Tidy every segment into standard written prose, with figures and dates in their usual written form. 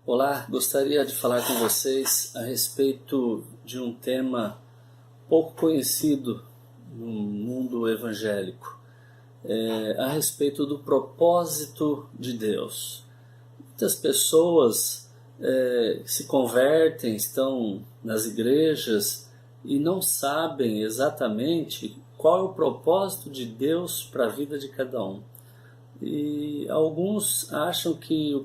Olá, gostaria de falar com vocês a respeito de um tema pouco conhecido no mundo evangélico, a respeito do propósito de Deus. Muitas pessoas se convertem, estão nas igrejas e não sabem exatamente qual é o propósito de Deus para a vida de cada um. E alguns acham que o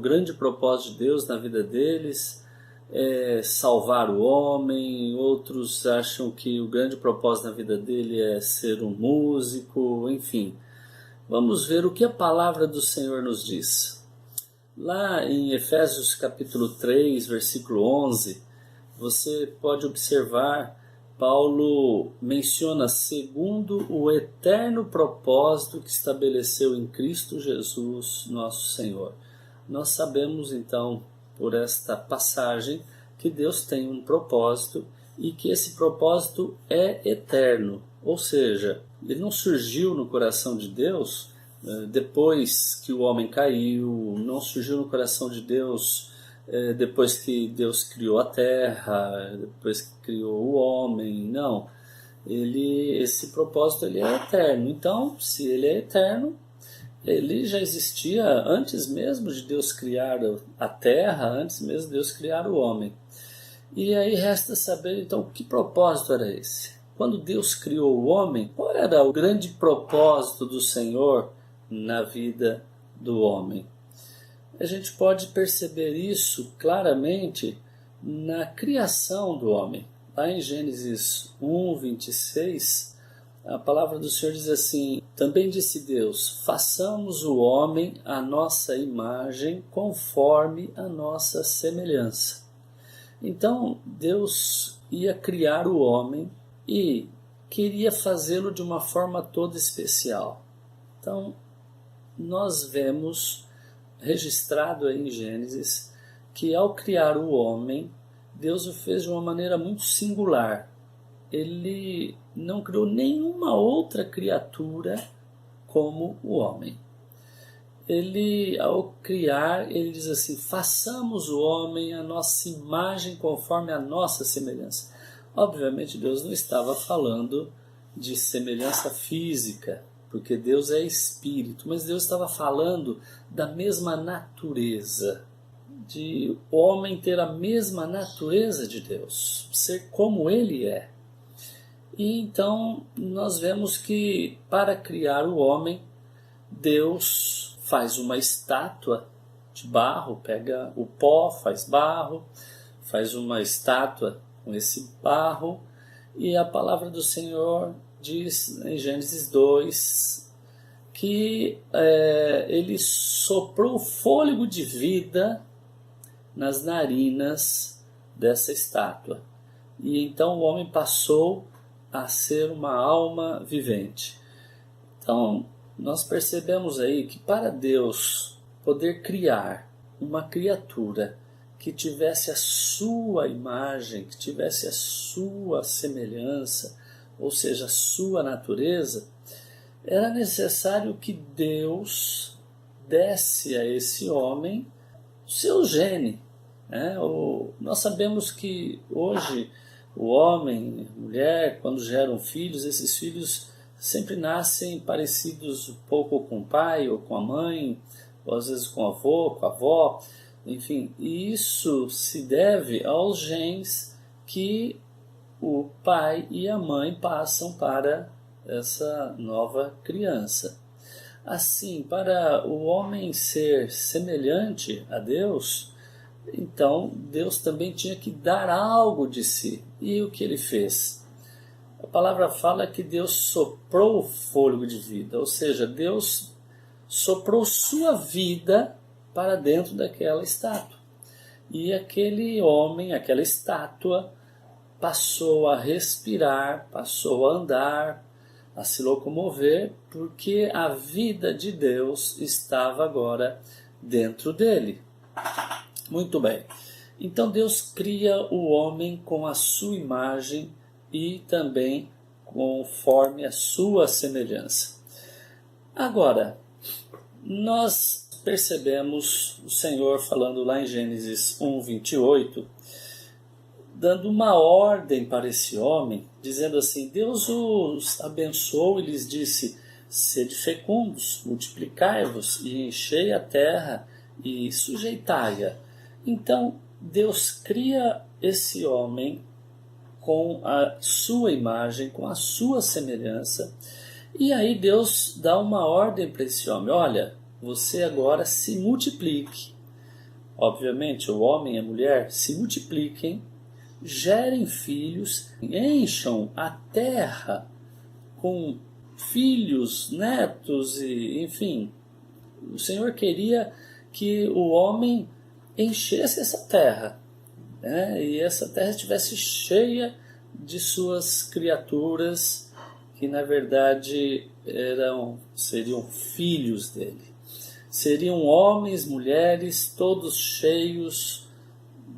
grande propósito de Deus na vida deles é salvar o homem, outros acham que o grande propósito na vida dele é ser um músico, enfim. Vamos ver o que a palavra do Senhor nos diz. Lá em Efésios capítulo 3, versículo 11, você pode observar Paulo menciona segundo o eterno propósito que estabeleceu em Cristo Jesus, nosso Senhor. Nós sabemos então, por esta passagem, que Deus tem um propósito e que esse propósito é eterno. Ou seja, ele não surgiu no coração de Deus depois que o homem caiu, não surgiu no coração de Deus depois que Deus criou a terra, depois que criou o homem, não. Esse propósito ele é eterno. Então, se ele é eterno, ele já existia antes mesmo de Deus criar a terra, antes mesmo de Deus criar o homem. E aí resta saber, então, que propósito era esse? Quando Deus criou o homem, qual era o grande propósito do Senhor na vida do homem? A gente pode perceber isso claramente na criação do homem. Lá em Gênesis 1, 26, a palavra do Senhor diz assim: também disse Deus, façamos o homem à nossa imagem, conforme a nossa semelhança. Então Deus ia criar o homem e queria fazê-lo de uma forma toda especial. Então nós vemos registrado aí em Gênesis que ao criar o homem, Deus o fez de uma maneira muito singular. Ele não criou nenhuma outra criatura como o homem. Ele, ao criar, ele diz assim: façamos o homem à nossa imagem conforme a nossa semelhança. Obviamente Deus não estava falando de semelhança física, porque Deus é espírito, mas Deus estava falando da mesma natureza, de o homem ter a mesma natureza de Deus, ser como ele é. E então nós vemos que para criar o homem, Deus faz uma estátua de barro, pega o pó, faz barro, faz uma estátua com esse barro, e a palavra do Senhor diz em Gênesis 2 que ele soprou o fôlego de vida nas narinas dessa estátua. E então o homem passou a ser uma alma vivente. Então nós percebemos aí que para Deus poder criar uma criatura que tivesse a sua imagem, que tivesse a sua semelhança, ou seja, a sua natureza, era necessário que Deus desse a esse homem o seu gene. Nós sabemos que hoje o homem, a mulher, quando geram filhos, esses filhos sempre nascem parecidos um pouco com o pai ou com a mãe, ou às vezes com o avô, com a avó, enfim. E isso se deve aos genes que o pai e a mãe passam para essa nova criança. Assim, para o homem ser semelhante a Deus, então Deus também tinha que dar algo de si. E o que ele fez? A palavra fala que Deus soprou o fôlego de vida, ou seja, Deus soprou sua vida para dentro daquela estátua. E aquele homem, aquela estátua, passou a respirar, passou a andar, a se locomover, porque a vida de Deus estava agora dentro dele. Muito bem. Então Deus cria o homem com a sua imagem e também conforme a sua semelhança. Agora, nós percebemos o Senhor falando lá em Gênesis 1:28, dando uma ordem para esse homem, dizendo assim: Deus os abençoou e lhes disse: sede fecundos, multiplicai-vos e enchei a terra e sujeitai-a. Então Deus cria esse homem com a sua imagem, com a sua semelhança, e aí Deus dá uma ordem para esse homem: olha, você agora se multiplique. Obviamente, o homem e a mulher se multipliquem, gerem filhos, encham a terra com filhos, netos e enfim. O Senhor queria que o homem enchesse essa terra, né? E essa terra estivesse cheia de suas criaturas, que na verdade seriam filhos dele. Seriam homens, mulheres, todos cheios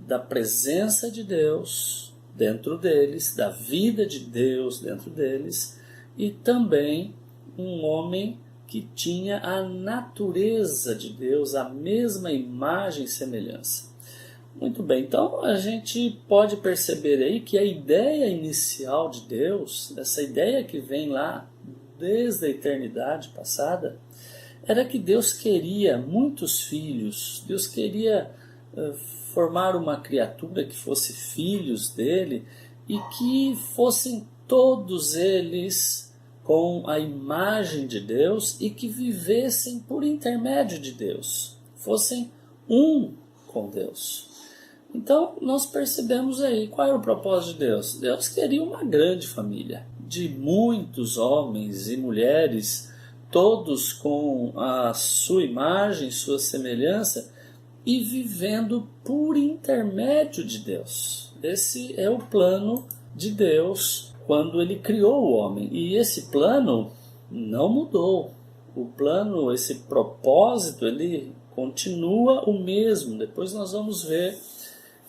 da presença de Deus dentro deles, da vida de Deus dentro deles, e também um homem que tinha a natureza de Deus, a mesma imagem e semelhança. Muito bem, então a gente pode perceber aí que a ideia inicial de Deus, essa ideia que vem lá desde a eternidade passada, era que Deus queria muitos filhos, Deus queria formar uma criatura que fosse filhos dele e que fossem todos eles com a imagem de Deus e que vivessem por intermédio de Deus, fossem um com Deus. Então nós percebemos aí qual era o propósito de Deus. Deus queria uma grande família de muitos homens e mulheres, todos com a sua imagem, sua semelhança, e vivendo por intermédio de Deus. Esse é o plano de Deus quando ele criou o homem. E esse plano não mudou. O plano, esse propósito, ele continua o mesmo. Depois nós vamos ver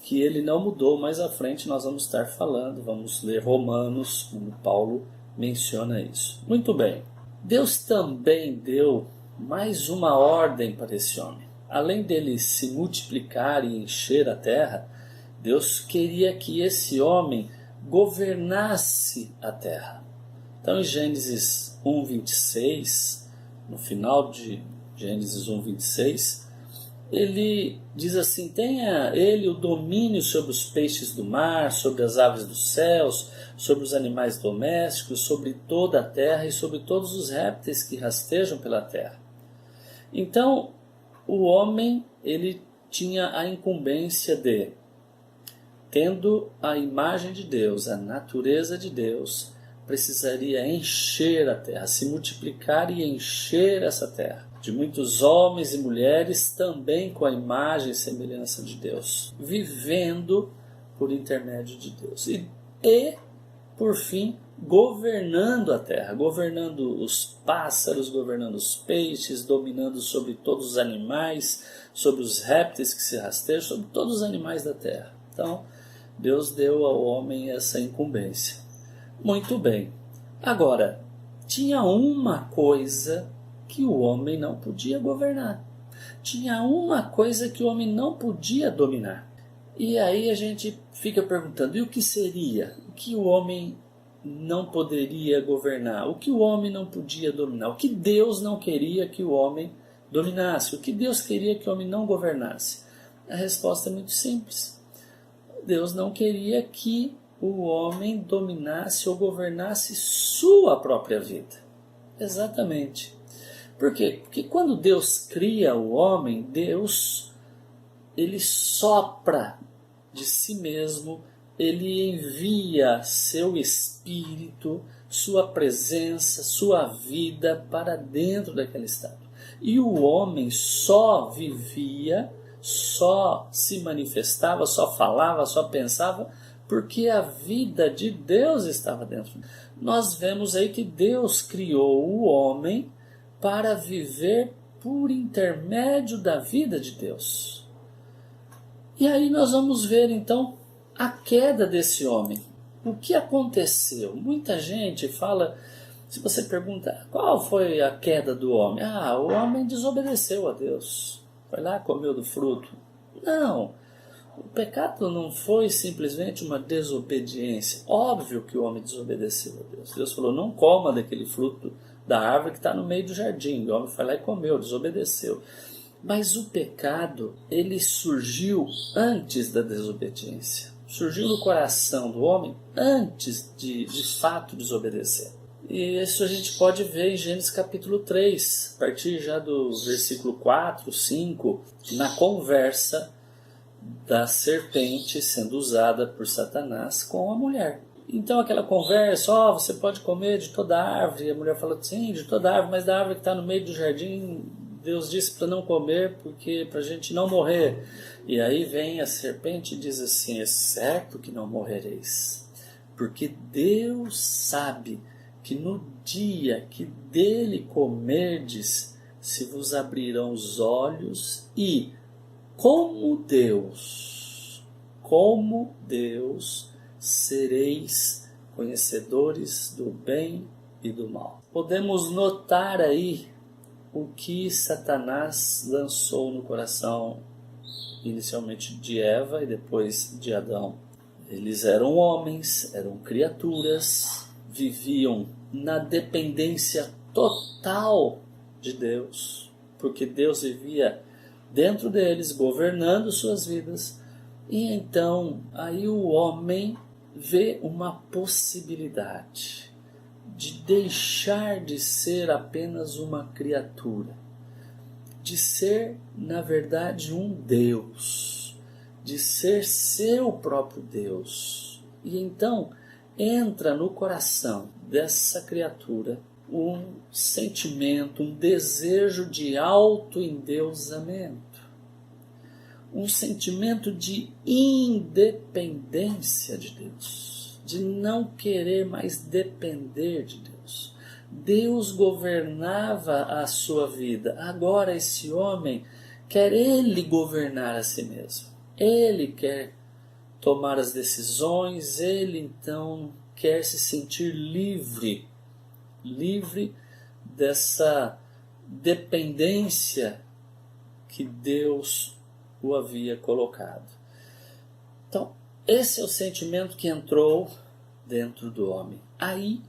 que ele não mudou. Mais à frente nós vamos estar falando, vamos ler Romanos, onde Paulo menciona isso. Muito bem. Deus também deu mais uma ordem para esse homem. Além dele se multiplicar e encher a terra, Deus queria que esse homem governasse a terra. Então, em Gênesis 1:26, no final de Gênesis 1:26, ele diz assim: tenha ele o domínio sobre os peixes do mar, sobre as aves dos céus, sobre os animais domésticos, sobre toda a terra e sobre todos os répteis que rastejam pela terra. Então, o homem, ele tinha a incumbência de, tendo a imagem de Deus, a natureza de Deus, precisaria encher a terra, se multiplicar e encher essa terra, de muitos homens e mulheres também com a imagem e semelhança de Deus, vivendo por intermédio de Deus. E por fim, governando a terra, governando os pássaros, governando os peixes, dominando sobre todos os animais, sobre os répteis que se rastejam, sobre todos os animais da terra. Então, Deus deu ao homem essa incumbência. Muito bem. Agora, tinha uma coisa que o homem não podia governar. Tinha uma coisa que o homem não podia dominar. E aí a gente fica perguntando, e o que seria? O que o homem não poderia governar? O que o homem não podia dominar? O que Deus não queria que o homem dominasse? O que Deus queria que o homem não governasse? A resposta é muito simples. Deus não queria que o homem dominasse ou governasse sua própria vida. Exatamente. Por quê? Porque quando Deus cria o homem, Deus, ele sopra de si mesmo, ele envia seu espírito, sua presença, sua vida para dentro daquele estado. E o homem só vivia, só se manifestava, só falava, só pensava, porque a vida de Deus estava dentro. Nós vemos aí que Deus criou o homem para viver por intermédio da vida de Deus. E aí nós vamos ver então a queda desse homem. O que aconteceu? Muita gente fala Se você pergunta qual foi a queda do homem, o homem desobedeceu a Deus, foi lá, comeu do fruto. Não, o pecado não foi simplesmente uma desobediência. Óbvio que o homem desobedeceu a Deus. Deus falou, não coma daquele fruto da árvore que está no meio do jardim. O homem foi lá e comeu, desobedeceu. Mas o pecado, ele surgiu antes da desobediência. Surgiu no coração do homem antes de fato desobedecer. E isso a gente pode ver em Gênesis capítulo 3, a partir já do versículo 4, 5, na conversa da serpente sendo usada por Satanás com a mulher. Então aquela conversa, você pode comer de toda árvore, e a mulher fala, sim, de toda árvore, mas da árvore que está no meio do jardim, Deus disse para não comer, porque para a gente não morrer. E aí vem a serpente e diz assim, é certo que não morrereis, porque Deus sabe que no dia que dele comerdes, se vos abrirão os olhos e, como Deus, sereis conhecedores do bem e do mal. Podemos notar aí o que Satanás lançou no coração, inicialmente de Eva e depois de Adão. Eles eram homens, eram criaturas, viviam na dependência total de Deus, porque Deus vivia dentro deles, governando suas vidas. E então, aí o homem vê uma possibilidade de deixar de ser apenas uma criatura, de ser, na verdade, um Deus, de ser seu próprio Deus. E então entra no coração dessa criatura um sentimento, um desejo de autoendeusamento, um sentimento de independência de Deus, de não querer mais depender de Deus. Deus governava a sua vida, agora esse homem quer ele governar a si mesmo, ele quer tomar as decisões, ele então quer se sentir livre dessa dependência que Deus o havia colocado. Então, esse é o sentimento que entrou dentro do homem. Aí,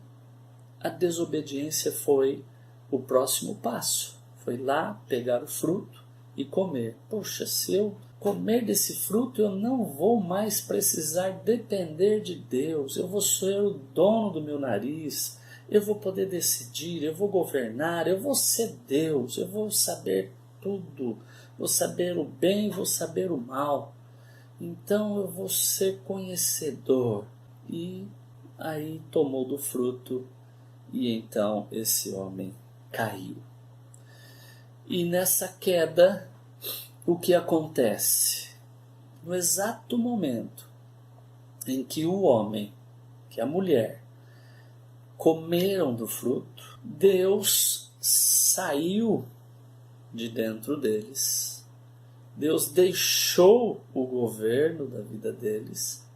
a desobediência foi o próximo passo. Foi lá pegar o fruto e comer. Poxa, se eu comer desse fruto, eu não vou mais precisar depender de Deus. Eu vou ser o dono do meu nariz. Eu vou poder decidir, eu vou governar, eu vou ser Deus. Eu vou saber tudo. Vou saber o bem, vou saber o mal. Então eu vou ser conhecedor. E aí tomou do fruto e então esse homem caiu. E nessa queda, o que acontece? No exato momento em que o homem, que a mulher, comeram do fruto, Deus saiu de dentro deles. Deus deixou o governo da vida deles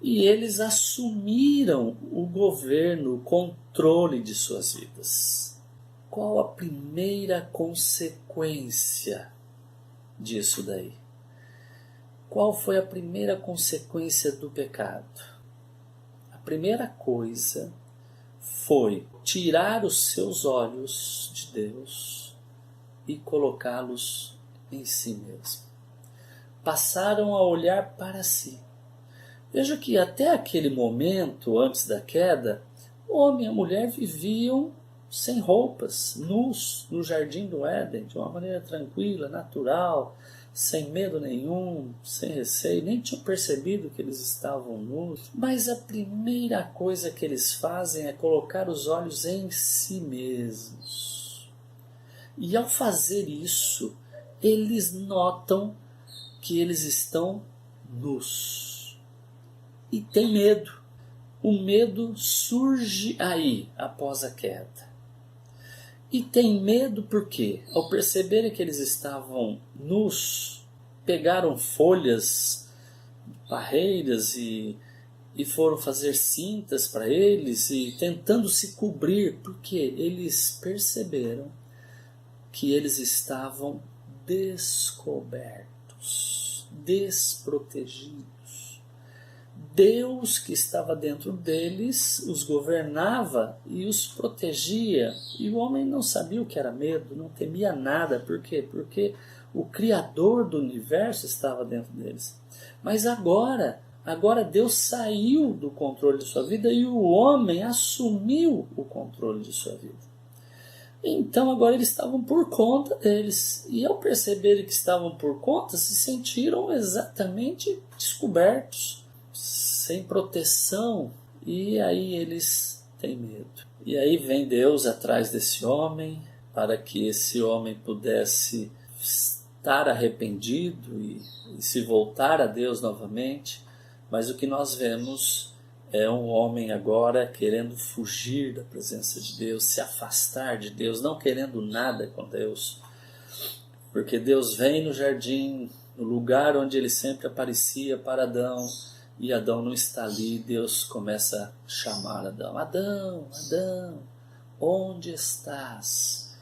e eles assumiram o governo, o controle de suas vidas. Qual a primeira consequência disso daí? Qual foi a primeira consequência do pecado? A primeira coisa foi tirar os seus olhos de Deus e colocá-los em si mesmo. Passaram a olhar para si. Veja que até aquele momento, antes da queda, o homem e a mulher viviam sem roupas, nus, no jardim do Éden, de uma maneira tranquila, natural, sem medo nenhum, sem receio, nem tinham percebido que eles estavam nus. Mas a primeira coisa que eles fazem é colocar os olhos em si mesmos. E ao fazer isso, eles notam que eles estão nus. E tem medo. O medo surge aí, após a queda. E tem medo porque, ao perceberem que eles estavam nus, pegaram folhas, parreiras e e foram fazer cintas para eles e tentando se cobrir, porque eles perceberam que eles estavam descobertos, desprotegidos. Deus que estava dentro deles os governava e os protegia. E o homem não sabia o que era medo, não temia nada. Por quê? Porque o Criador do universo estava dentro deles. Mas agora Deus saiu do controle de sua vida e o homem assumiu o controle de sua vida. Então agora eles estavam por conta deles. E ao perceberem que estavam por conta, se sentiram exatamente descobertos, sem proteção, e aí eles têm medo. E aí vem Deus atrás desse homem, para que esse homem pudesse estar arrependido e se voltar a Deus novamente. Mas o que nós vemos é um homem agora querendo fugir da presença de Deus, se afastar de Deus, não querendo nada com Deus. Porque Deus vem no jardim, no lugar onde ele sempre aparecia para Adão, e Adão não está ali. Deus começa a chamar Adão. Adão, Adão, onde estás?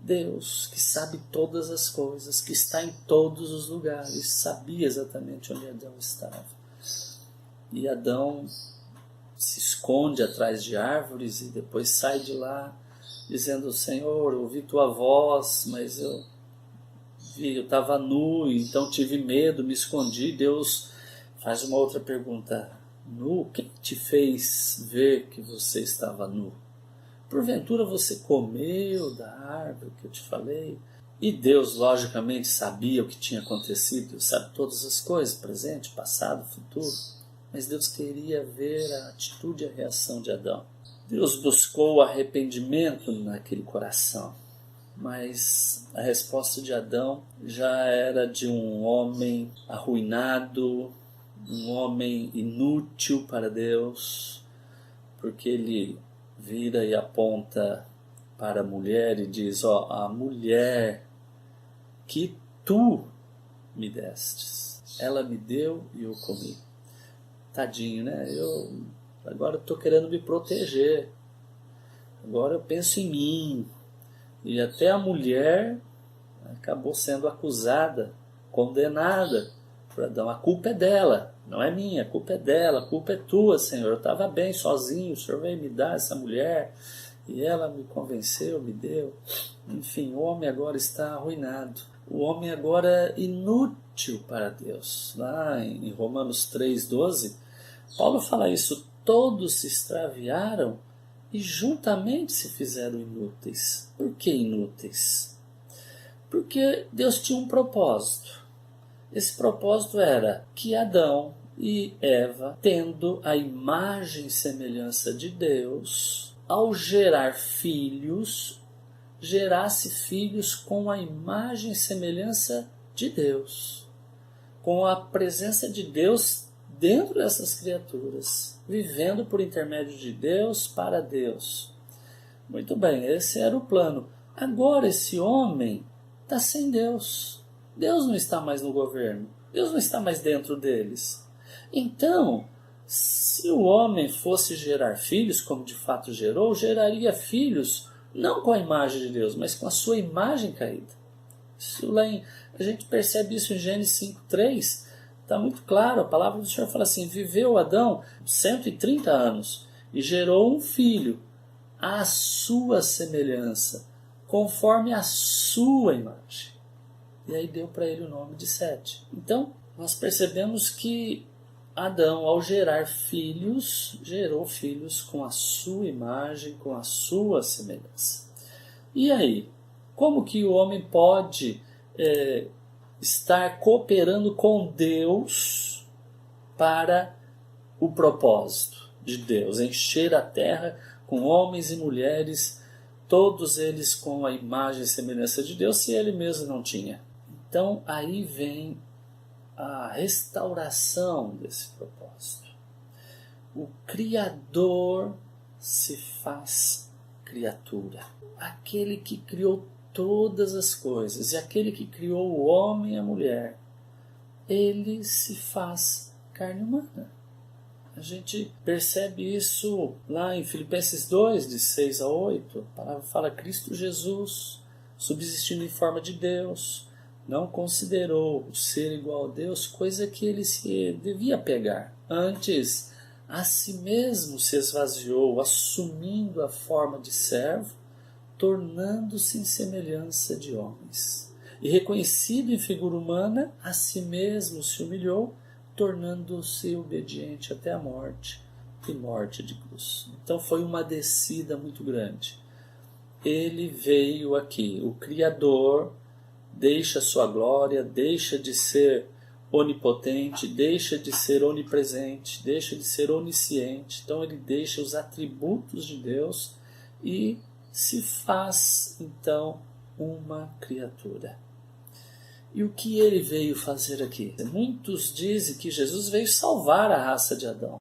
Deus, que sabe todas as coisas, que está em todos os lugares, sabia exatamente onde Adão estava. E Adão se esconde atrás de árvores e depois sai de lá, dizendo: Senhor, ouvi tua voz, mas eu estava nu, então tive medo, me escondi. Deus faz uma outra pergunta: nu? Quem te fez ver que você estava nu? Porventura você comeu da árvore que eu te falei? E Deus, logicamente, sabia o que tinha acontecido. Deus sabe todas as coisas, presente, passado, futuro. Mas Deus queria ver a atitude e a reação de Adão. Deus buscou arrependimento naquele coração. Mas a resposta de Adão já era de um homem arruinado, um homem inútil para Deus, porque ele vira e aponta para a mulher e diz: a mulher que tu me destes, ela me deu e eu comi. Tadinho, né? Agora estou querendo me proteger, agora eu penso em mim. E até a mulher acabou sendo acusada, condenada por Adão. A culpa é dela, não é minha, a culpa é dela, a culpa é tua, Senhor. Eu estava bem sozinho, o Senhor veio me dar essa mulher e ela me convenceu, me deu. Enfim, o homem agora está arruinado. O homem agora é inútil para Deus. Lá em Romanos 3,12, Paulo fala isso: todos se extraviaram e juntamente se fizeram inúteis. Por que inúteis? Porque Deus tinha um propósito. Esse propósito era que Adão e Eva, tendo a imagem e semelhança de Deus, ao gerar filhos, gerasse filhos com a imagem e semelhança de Deus, com a presença de Deus dentro dessas criaturas, vivendo por intermédio de Deus para Deus. Muito bem, esse era o plano. Agora esse homem está sem Deus. Deus não está mais no governo. Deus não está mais dentro deles. Então, se o homem fosse gerar filhos, como de fato gerou, geraria filhos não com a imagem de Deus, mas com a sua imagem caída. A gente percebe isso em Gênesis 5,3. Está muito claro, a palavra do Senhor fala assim: viveu Adão 130 anos e gerou um filho à sua semelhança, conforme a sua imagem. E aí deu para ele o nome de Sete. Então, nós percebemos que Adão, ao gerar filhos, gerou filhos com a sua imagem, com a sua semelhança. E aí, como que o homem pode estar cooperando com Deus para o propósito de Deus? Encher a terra com homens e mulheres, todos eles com a imagem e semelhança de Deus, se ele mesmo não tinha. Então aí vem a restauração desse propósito. O Criador se faz criatura. Aquele que criou todas as coisas e aquele que criou o homem e a mulher, ele se faz carne humana. A gente percebe isso lá em Filipenses 2, de 6 a 8. A palavra fala: Cristo Jesus, subsistindo em forma de Deus, não considerou o ser igual a Deus coisa que ele se devia pegar. Antes, a si mesmo se esvaziou, assumindo a forma de servo, tornando-se em semelhança de homens. E reconhecido em figura humana, a si mesmo se humilhou, tornando-se obediente até a morte e morte de cruz. Então foi uma descida muito grande. Ele veio aqui, o Criador deixa sua glória, deixa de ser onipotente, deixa de ser onipresente, deixa de ser onisciente. Então ele deixa os atributos de Deus e se faz então uma criatura. E o que ele veio fazer aqui? Muitos dizem que Jesus veio salvar a raça de Adão.